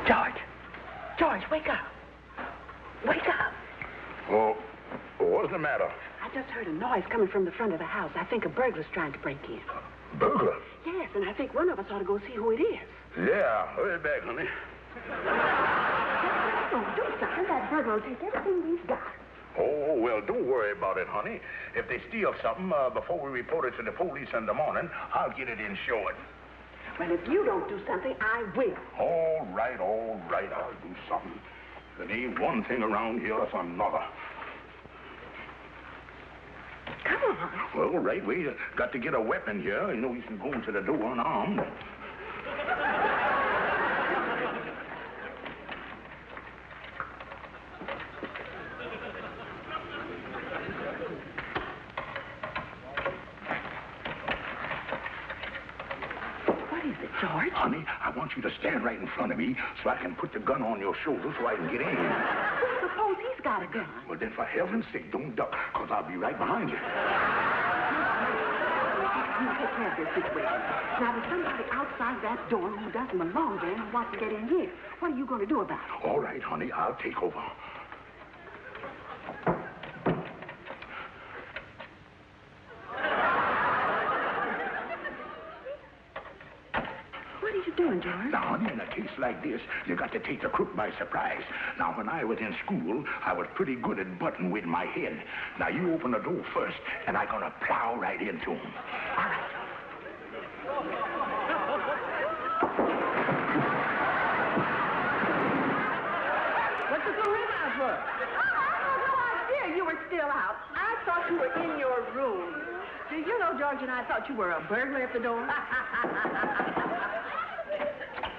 George. George, wake up. Wake up. Oh, what's the matter? I just heard a noise coming from the front of the house. I think a burglar's trying to break in. Burglar? Yes, and I think one of us ought to go see who it is. Yeah, hurry back, honey. Oh, do something. That burglar will take everything we've got. Oh, well, don't worry about it, honey. If they steal something before we report it to the police in the morning, I'll get it insured. Well, if you don't do something, I will. All right, I'll do something. There ain't one thing around here, it's another. Come on. Well, right, we got to get a weapon here. You know, you can go into the door unarmed. George? Honey, I want you to stand right in front of me so I can put the gun on your shoulder so I can get in. Well, suppose he's got a gun. Well, then for heaven's sake, don't duck, because I'll be right behind you. You take care of this situation. Now, there's somebody outside that door who doesn't belong there and wants to get in here. What are you going to do about it? All right, honey, I'll take over. What are you doing, George? Now, honey, in a case like this, you got to take the crook by surprise. Now, when I was in school, I was pretty good at butting with my head. Now, you open the door first, and I'm going to plow right into him. All right. What's the room out for? Oh, I had no idea you were still out. I thought you were in your room. Do you know, George and I thought you were a burglar at the door?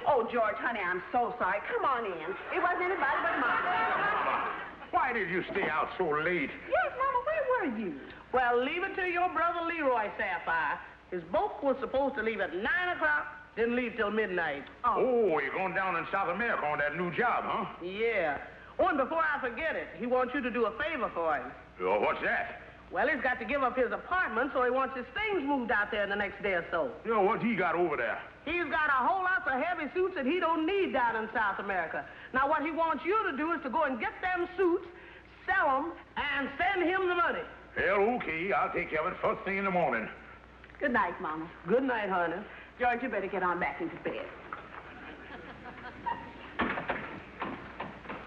Oh, George, honey, I'm so sorry. Come on in. It wasn't anybody but Mama. Why did you stay out so late? Yes, Mama, where were you? Well, leave it to your brother Leroy, Sapphire. His boat was supposed to leave at 9 o'clock, didn't leave till midnight. Oh, you're going down in South America on that new job, huh? Yeah. Oh, and before I forget it, he wants you to do a favor for him. Oh, what's that? Well, he's got to give up his apartment, so he wants his things moved out there in the next day or so. You know, what's he got over there? He's got a whole lot of heavy suits that he don't need down in South America. Now, what he wants you to do is to go and get them suits, sell them, and send him the money. Well, okay, I'll take care of it first thing in the morning. Good night, Mama. Good night, honey. George, you better get on back into bed.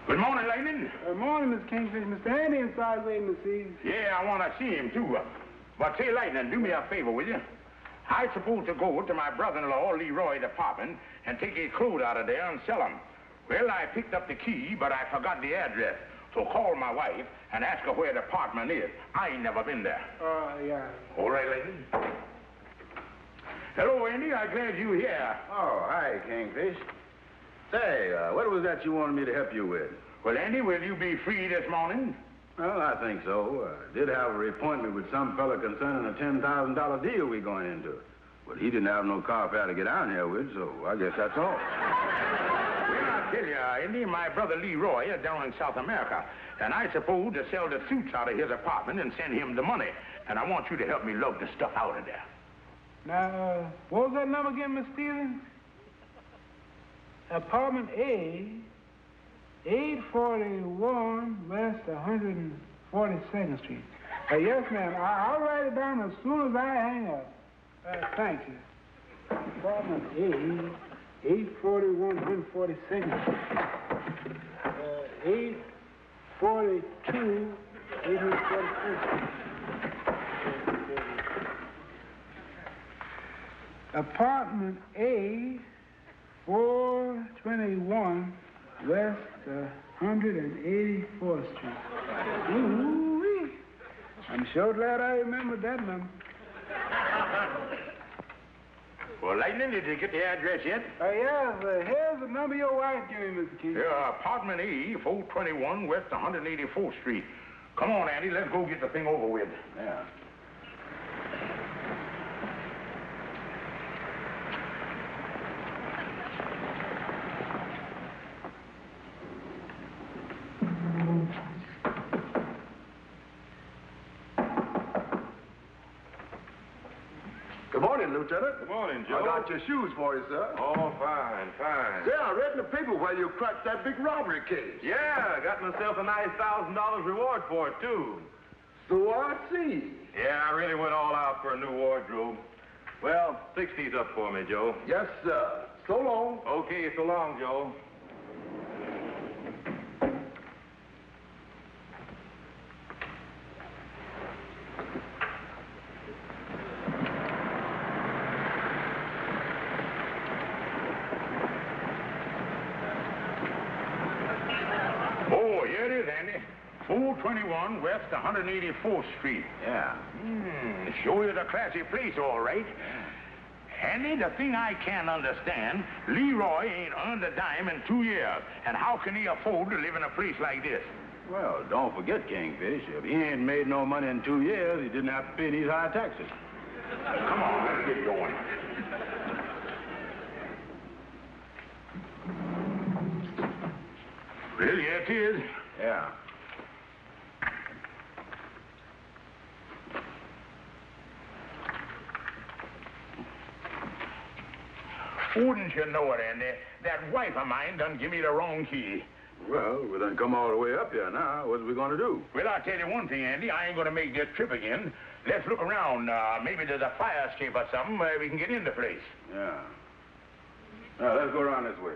Good morning, Lightning. Good morning, Miss Kingfish. Mr. Andy inside waiting to see you. Yeah, I want to see him, too. But say, Lightning, do me a favor, will you? I'm supposed to go to my brother-in-law, Leroy's apartment, and take his clothes out of there and sell them. Well, I picked up the key, but I forgot the address. So call my wife and ask her where the apartment is. I ain't never been there. Yeah. All right, Lightning. Hello, Andy. I'm glad you're here. Oh, hi, Kingfish. Say, what was that you wanted me to help you with? Well, Andy, will you be free this morning? Well, I think so. Did have a appointment with some fella concerning a $10,000 deal we're going into. But he didn't have no car fare to get down here with, so I guess that's all. Well, I tell you, Andy, my brother Leroy is down in South America, and I suppose to sell the suits out of his apartment and send him the money. And I want you to help me lug the stuff out of there. Now, what was that number again, Miss Stevens? Apartment A, 841 West 142nd Street. Yes, ma'am. I'll write it down as soon as I hang up. Thank you. Apartment A, 841 142nd Street. 842 841st Street. Apartment A, 421 West 184th Street. Ooh-wee. I'm sure glad I remembered that number. Well, Lightning, did you get the address yet? Yes, here's the number your wife gave me, Mr. King. Yeah, apartment A, 421 West 184th Street. Come on, Andy, let's go get the thing over with. Yeah. Lieutenant. Good morning, Joe. I got your shoes for you, sir. Oh, fine, fine. Say, I read in the paper where you cracked that big robbery case. Yeah, I got myself a nice $1,000 reward for it, too. So I see. Yeah, I really went all out for a new wardrobe. Well, 60's up for me, Joe. Yes, sir. So long. Okay, so long, Joe. Oh, here it is, Andy. 421 West 184th Street. Yeah. Show you the classy place, all right. Andy, the thing I can't understand, Leroy ain't earned a dime in 2 years. And how can he afford to live in a place like this? Well, don't forget, Kingfish, if he ain't made no money in 2 years, he didn't have to pay these high taxes. Come on, let's get going. Well, here it is. Yeah. Wouldn't you know it, Andy? That wife of mine done give me the wrong key. Well, we done come all the way up here now. What are we going to do? Well, I'll tell you one thing, Andy. I ain't going to make this trip again. Let's look around. Maybe there's a fire escape or something where we can get in the place. Yeah. Now, let's go around this way.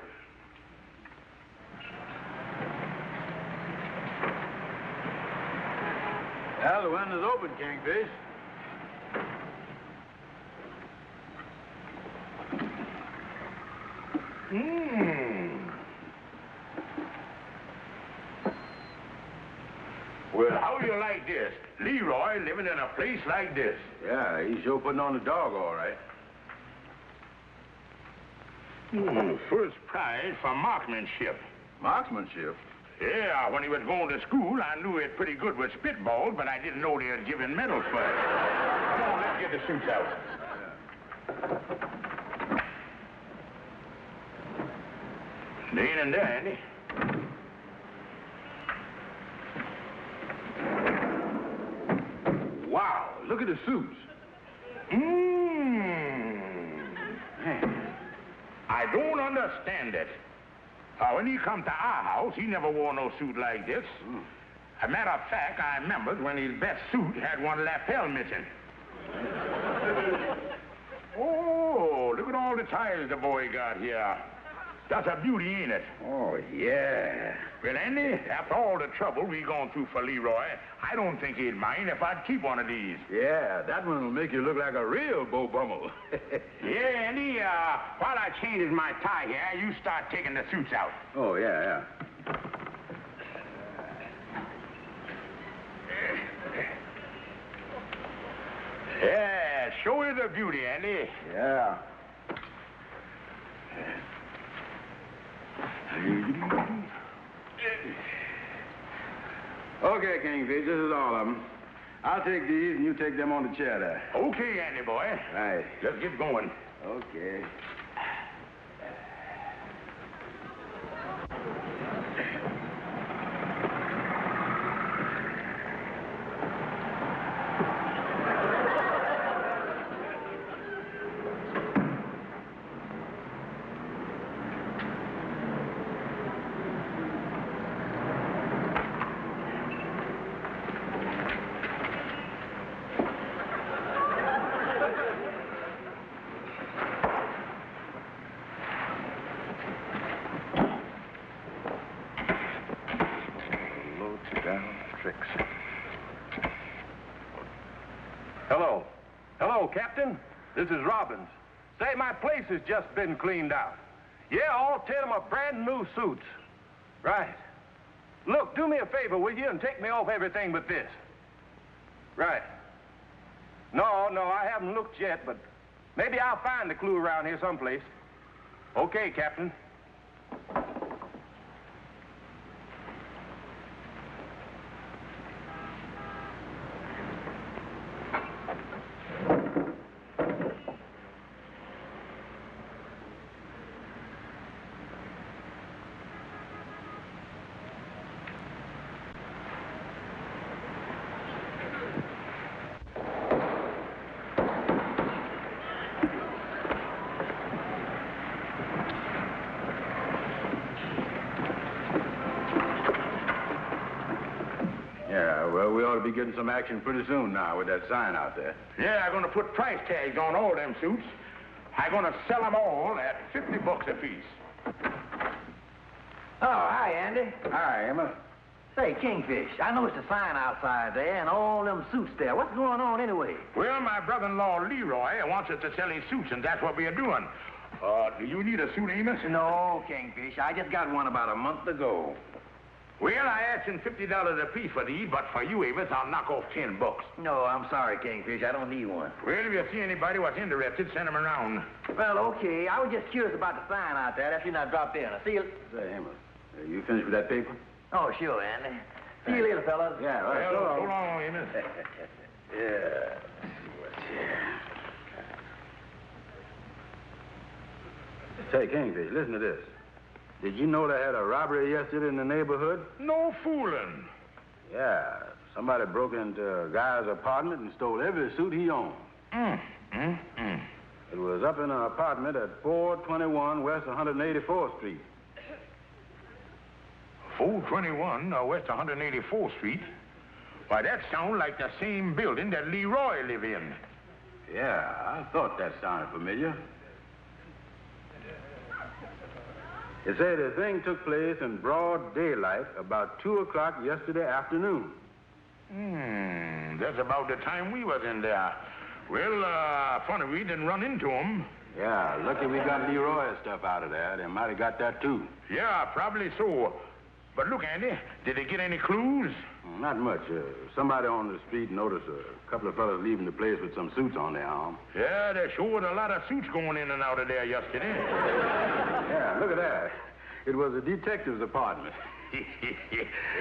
Well, the window's open, Kingfish. Well, how do you like this? Leroy living in a place like this. Yeah, he's sure putting on the dog, all right. First prize for marksmanship. Marksmanship? Yeah, when he was going to school, I knew it pretty good with spitballs, but I didn't know they had given medals for it. Come on, let's get the suits out. They ain't in there, Andy. Wow, look at the suits. Man, I don't understand it. When he come to our house, he never wore no suit like this. As a matter of fact, I remembered when his best suit had one lapel missing. Oh, look at all the ties the boy got here. That's a beauty, ain't it? Oh, yeah. Well, Andy, after all the trouble we gone through for Leroy, I don't think he'd mind if I'd keep one of these. Yeah, that one will make you look like a real Beau Bummel. Yeah, Andy, while I changes my tie here, you start taking the suits out. Oh, yeah. Yeah, show you the beauty, Andy. Yeah. Okay, Kingfish, this is all of them. I'll take these and you take them on the chair there. Okay, Andy boy. Right. Let's get going. Okay. Hello, Captain. This is Robbins. Say, my place has just been cleaned out. Yeah, all 10 of my brand new suits. Right. Look, do me a favor, will you, and take me off everything but this. Right. No, I haven't looked yet, but maybe I'll find the clue around here someplace. Okay, Captain. to be getting some action pretty soon now with that sign out there. Yeah, I'm going to put price tags on all them suits. I'm going to sell them all at $50 a piece. Oh, hi, Andy. Hi, Amos. Say, Kingfish, I noticed a sign outside there and all them suits there. What's going on anyway? Well, my brother-in-law, Leroy, wants us to sell his suits, and that's what we are doing. Do you need a suit, Amos? No, Kingfish. I just got one about a month ago. Well, I asked him $50 a piece for these, but for you, Amos, I'll knock off $10. No, I'm sorry, Kingfish. I don't need one. Well, if you see anybody what's interested, send them around. Well, okay. I was just curious about the sign out there. That's when I dropped in. See you. Say, Amos, you finished with that paper? Oh, sure, Andy. See you later, fellas. Yeah, right. Well, so long, Amos. Yeah. What's here? Say, Kingfish, listen to this. Did you know they had a robbery yesterday in the neighborhood? No fooling. Yeah. Somebody broke into a guy's apartment and stole every suit he owned. It was up in an apartment at 421 West 184th Street. 421 West 184th Street? Why, that sounds like the same building that Leroy live in. Yeah, I thought that sounded familiar. They say the thing took place in broad daylight about 2 o'clock yesterday afternoon. That's about the time we was in there. Well, funny we didn't run into him. Yeah, lucky we got Leroy's stuff out of there. They might have got that, too. Yeah, probably so. But look, Andy, did they get any clues? Not much. Somebody on the street noticed a couple of fellas leaving the place with some suits on their arm. Yeah, there sure was a lot of suits going in and out of there yesterday. Yeah, look at that. It was a detective's apartment.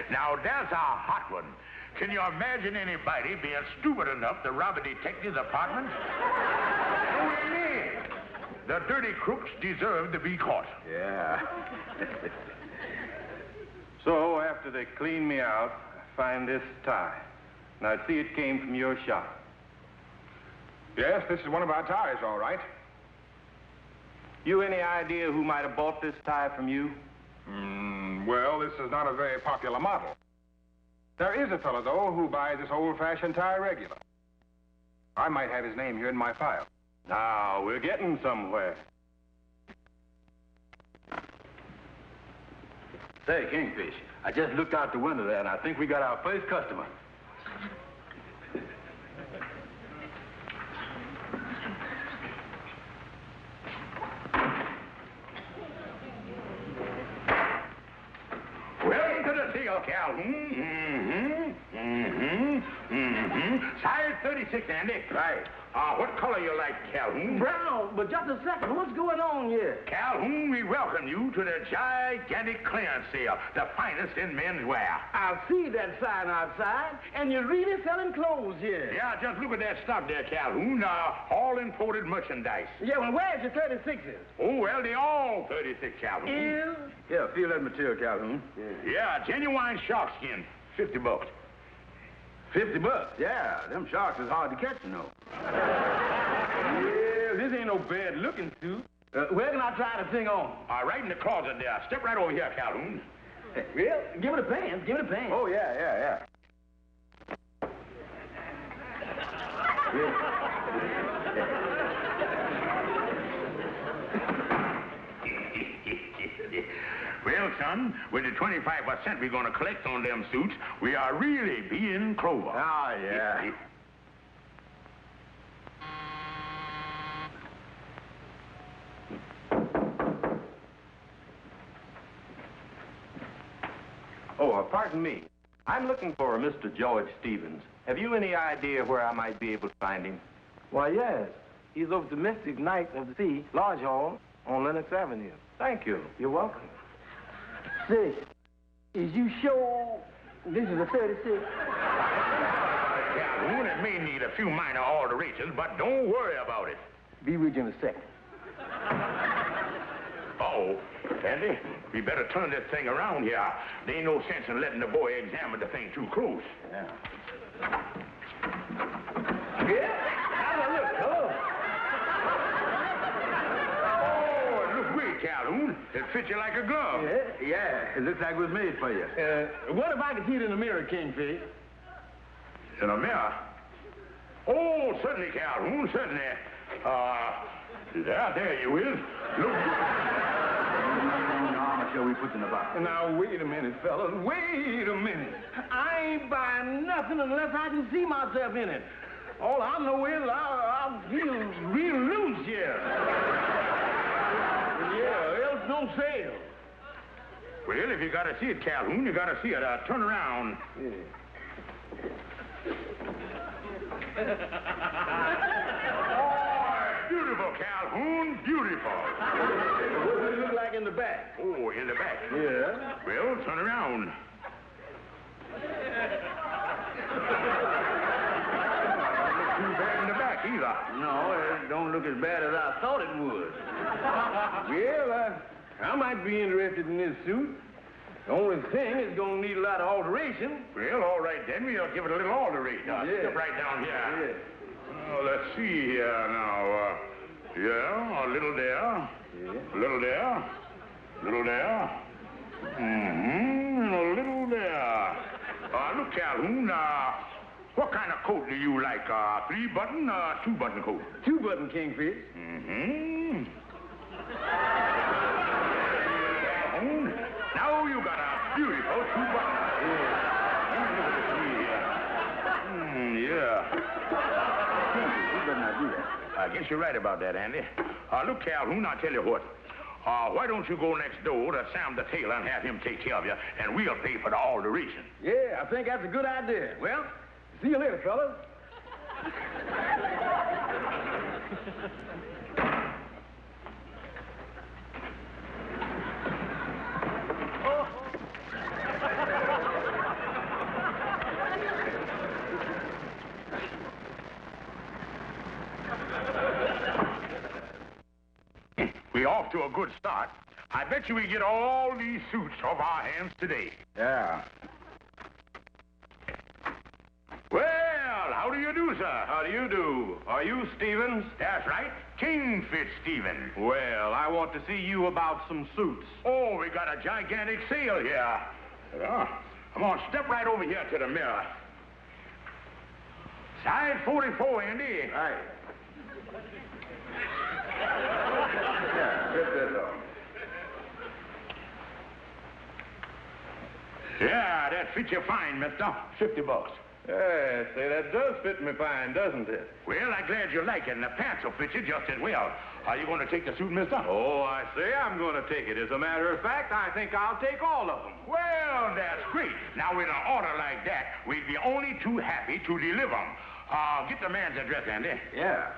Now, that's a hot one. Can you imagine anybody being stupid enough to rob a detective's apartment? No way. The dirty crooks deserve to be caught. Yeah. So, after they clean me out, I find this tie. And I see it came from your shop. Yes, this is one of our ties, all right. You any idea who might have bought this tie from you? Well, this is not a very popular model. There is a fellow, though, who buys this old-fashioned tie regular. I might have his name here in my file. Now, we're getting somewhere. Say, Kingfish, I just looked out the window there, and I think we got our first customer. Welcome to the sale, Calhoun. Size 36, Andy. Right. What color you like, Calhoun? Brown, but just a second. What's going on here? Calhoun, we welcome you to the gigantic clearance sale, the finest in men's wear. I see that sign outside, and you're really selling clothes here. Yeah, just look at that stock there, Calhoun. All imported merchandise. Yeah, well, where's your 36s? Oh, well, they all 36, Calhoun. Ew. Yeah, feel that material, Calhoun. Yeah, genuine shark skin, $50. $50? Yeah, them sharks is hard to catch, you know. Yeah, this ain't no bad-looking suit. Where can I try the thing on? Right in the closet there. Step right over here, Calhoun. Well, give me the pants. Give me the pants. Oh, yeah. Well, son, with the 25% we're going to collect on them suits, we are really being clover. Oh, yeah. Oh, pardon me. I'm looking for a Mr. George Stevens. Have you any idea where I might be able to find him? Why, yes. He's over the Mystic Knight of the Sea, Lodge Hall, on Lenox Avenue. Thank you. You're welcome. Say, is you sure this is a 36? Calhoun, it may need a few minor alterations, but don't worry about it. Be with you in a second. Uh-oh. Andy, we better turn this thing around here. There ain't no sense in letting the boy examine the thing too close. Yeah. Have a look, fellow. Oh, it looks great, Calhoun. It fits you like a glove. Yeah, it looks like it was made for you. What if I could see it in the mirror, Kingfish? In a mirror? Oh, certainly, Calhoun, certainly. There you is. Look. How much are we put in the box? Now, wait a minute, fellas. Wait a minute. I ain't buying nothing unless I can see myself in it. All I know is I'll feel real loose here. Yeah, else no sale. Well, if you gotta see it, Calhoun, you gotta see it. Turn around. Yeah. Oh, beautiful, Calhoun, beautiful. What does it look like in the back? Oh, in the back? Yeah. Well, turn around. Too bad in the back either. No, it don't look as bad as I thought it would. Well, I might be interested in this suit. The only thing is going to need a lot of alteration. Well, all right then. We'll give it a little alteration. Step right down here. Yeah. Oh, let's see here now. Yeah, a little there. Yeah. A little there. A little there. And a little there. Look, Calhoun, what kind of coat do you like? 3-button or 2-button coat? 2-button Kingfish. Calhoun, now you got a beautiful 2-button. Look at this here. Yeah. You better not do that. I guess you're right about that, Andy. Look, Calhoun, I'll tell you what. Why don't you go next door to Sam the tailor and have him take care of you, and we'll pay for the alteration. Yeah, I think that's a good idea. Well, see you later, fellas. We're off to a good start. I bet you we get all these suits off our hands today. Yeah. Well, how do you do, sir? How do you do? Are you Stevens? That's right. Kingfish Stevens. Well, I want to see you about some suits. Oh, we got a gigantic sale here. Yeah. Come on, step right over here to the mirror. Size 44, Andy. Right. Yeah, fit this on. Yeah, that fits you fine, mister. $50. Yeah, say, that does fit me fine, doesn't it? Well, I'm glad you like it, and the pants will fit you just as well. Are you going to take the suit, mister? Oh, I say I'm going to take it. As a matter of fact, I think I'll take all of them. Well, that's great. Now, with an order like that, we'd be only too happy to deliver them. Get the man's address, Andy. Yeah.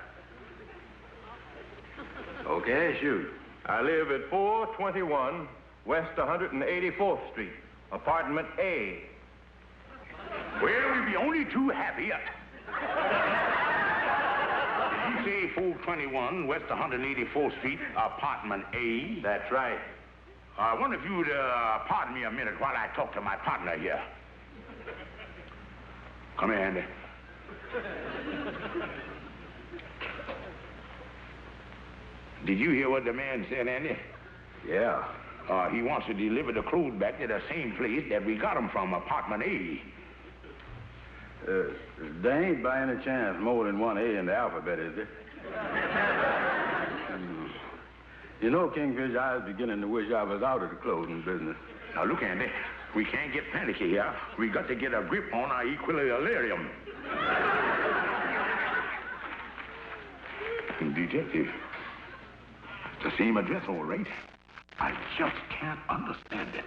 Okay, shoot. I live at 421 West 184th Street, apartment A. Well, we'd be only too happy. Did you say 421 West 184th Street, apartment A? That's right. I wonder if you'd pardon me a minute while I talk to my partner here. Come here, Andy. Did you hear what the man said, Andy? Yeah. He wants to deliver the clothes back to the same place that we got them from, apartment A. There ain't by any chance more than one A in the alphabet, is there? You know, Kingfish, I was beginning to wish I was out of the clothing business. Now, look, Andy, we can't get panicky here. We got to get a grip on our equilibrium. Detective, it's the same address, all right. I just can't understand it.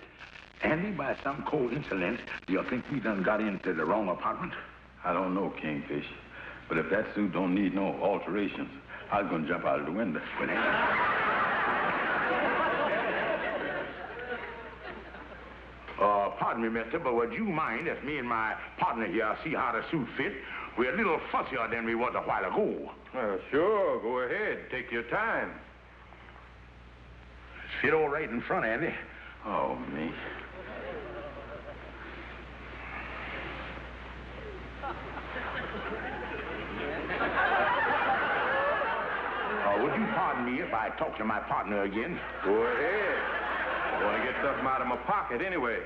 Andy, by some coincidence, do you think we done got into the wrong apartment? I don't know, Kingfish. But if that suit don't need no alterations, I was gonna jump out of the window. Well, pardon me, mister, but would you mind if me and my partner here see how the suit fit? We're a little fussier than we was a while ago. Sure, go ahead. Take your time. Fit all right in front, Andy. Oh, me. Would you pardon me if I talk to my partner again? Go ahead. I want to get something out of my pocket anyway.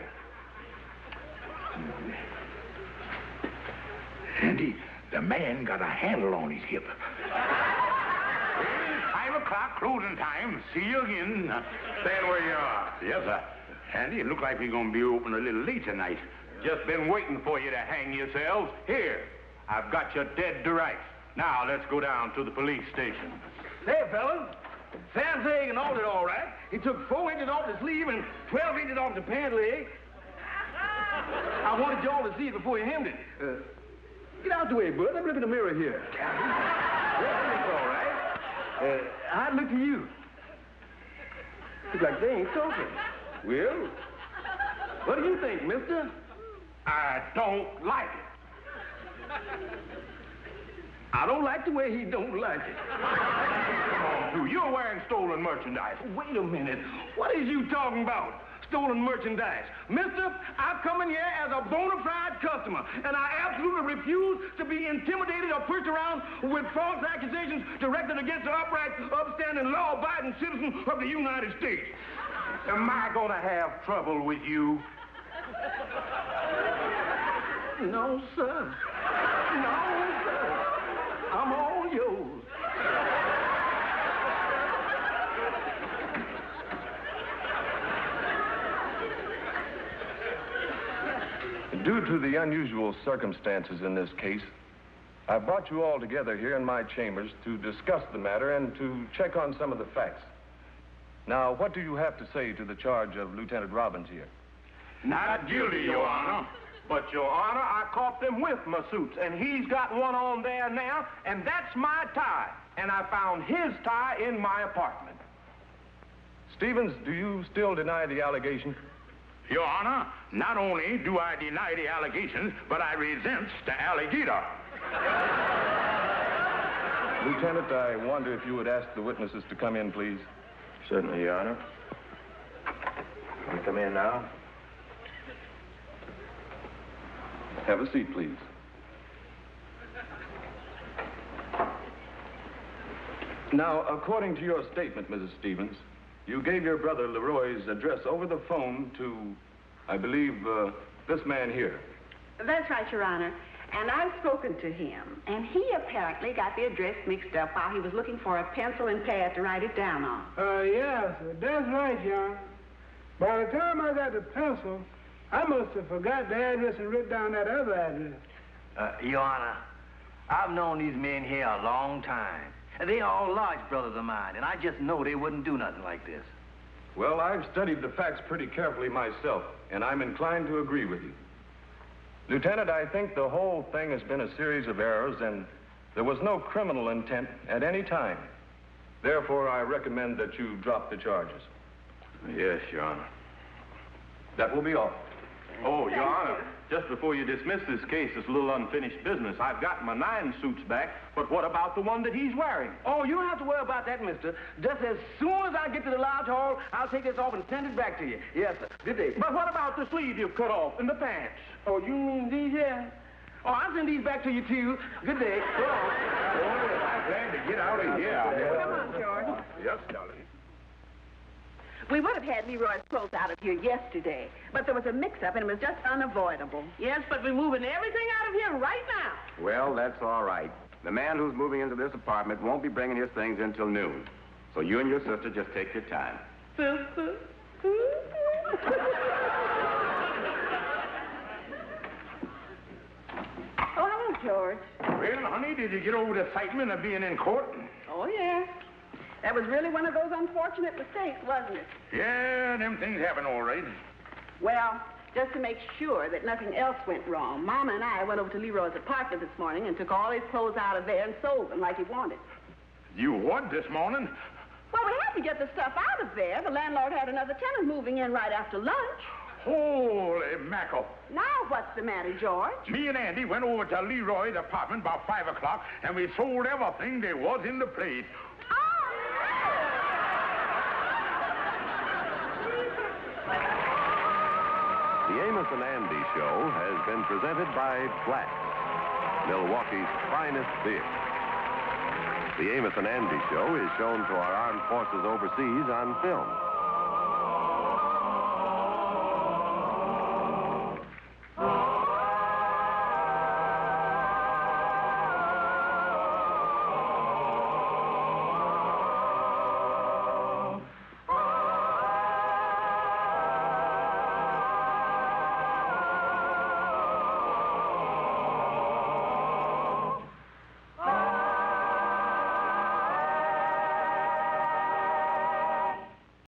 Andy, the man got a handle on his hip. 5 o'clock, closing time. See you again. Stand where you are. Yes, sir. Andy, it looks like we're going to be open a little late tonight. Just been waiting for you to hang yourselves. Here, I've got you dead to rights. Now, let's go down to the police station. Hey, fellas. Sam's leg and all it all right. He took 4 inches off the sleeve and 12 inches off the pant leg. I wanted y'all to see it before you hemmed it. Get out the way, bud. Let me look in the mirror here. Yeah, it's all right. How'd it look to you? Looks like they ain't talking. Well, what do you think, mister? I don't like it. I don't like the way he don't like it. Come on, you're wearing stolen merchandise. Wait a minute. What is you talking about? Stolen merchandise. Mister, I've come in here as a bona fide customer, and I absolutely refuse to be intimidated or pushed around with false accusations directed against the upright, upstanding, law-abiding citizen of the United States. Am I going to have trouble with you? No, sir. No, sir. I'm all yours. Due to the unusual circumstances in this case, I've brought you all together here in my chambers to discuss the matter and to check on some of the facts. Now, what do you have to say to the charge of Lieutenant Robbins here? Not guilty, Your Honor. But, Your Honor, I caught them with my suits, and he's got one on there now, and that's my tie. And I found his tie in my apartment. Stevens, do you still deny the allegation? Your Honor, not only do I deny the allegations, but I resent the alligator. Lieutenant, I wonder if you would ask the witnesses to come in, please. Certainly, Your Honor. Can we come in now? Have a seat, please. Now, according to your statement, Mrs. Stevens, you gave your brother Leroy's address over the phone to, I believe, this man here. That's right, Your Honor. And I've spoken to him, and he apparently got the address mixed up while he was looking for a pencil and pad to write it down on. Yes, that's right, John. By the time I got the pencil, I must have forgot the address and written down that other address. Your Honor, I've known these men here a long time. They are all large brothers of mine, and I just know they wouldn't do nothing like this. Well, I've studied the facts pretty carefully myself, and I'm inclined to agree with you. Lieutenant, I think the whole thing has been a series of errors, and there was no criminal intent at any time. Therefore, I recommend that you drop the charges. Yes, Your Honor. That will be all. Oh, Your Honor, just before you dismiss this case, it's a little unfinished business. I've got my 9 suits back, but what about the one that he's wearing? Oh, you don't have to worry about that, mister. Just as soon as I get to the lodge hall, I'll take this off and send it back to you. Yes, sir. Good day. But what about the sleeve you've cut off and the pants? Oh, you mean these here? Oh, I'll send these back to you, too. Good day. Go on. I'm glad to get out of here. Come on, George. Yes, darling. We would have had Leroy's clothes out of here yesterday, but there was a mix-up, and it was just unavoidable. Yes, but we're moving everything out of here right now. Well, that's all right. The man who's moving into this apartment won't be bringing his things until noon. So you and your sister just take your time. Sister. Oh, hello, George. Well, honey, did you get over the excitement of being in court? Oh, yeah. That was really one of those unfortunate mistakes, wasn't it? Yeah, them things happen all right. Well, just to make sure that nothing else went wrong, Mama and I went over to Leroy's apartment this morning and took all his clothes out of there and sold them like he wanted. You what this morning? Well, we had to get the stuff out of there. The landlord had another tenant moving in right after lunch. Holy mackerel. Now what's the matter, George? Me and Andy went over to Leroy's apartment about 5 o'clock, and we sold everything there was in the place. The Amos and Andy Show has been presented by Black, Milwaukee's finest beer. The Amos and Andy Show is shown to our armed forces overseas on film.